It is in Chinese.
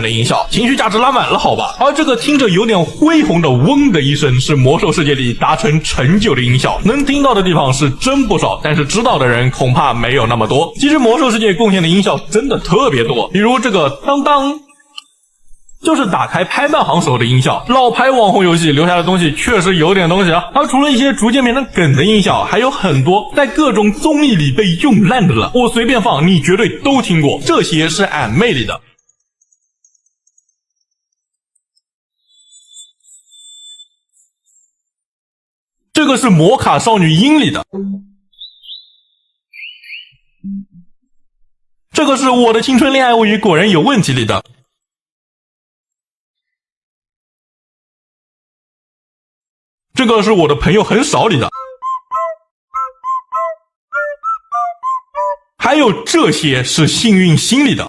的音效，情绪价值拉满了，好吧。而这个听着有点恢宏的嗡的一声，是魔兽世界里达成成就的音效，能听到的地方是真不少，但是知道的人恐怕没有那么多。其实魔兽世界贡献的音效真的特别多，比如这个当当，就是打开拍卖行时候的音效。老牌网红游戏留下的东西确实有点东西啊。而除了一些逐渐变成梗的音效，还有很多在各种综艺里被用烂的了，我随便放你绝对都听过，这些是俺妹里的。这个是摩卡少女樱里的，这个是我的青春恋爱物语果然有问题里的，这个是我的朋友很少里的，还有这些是幸运星里的。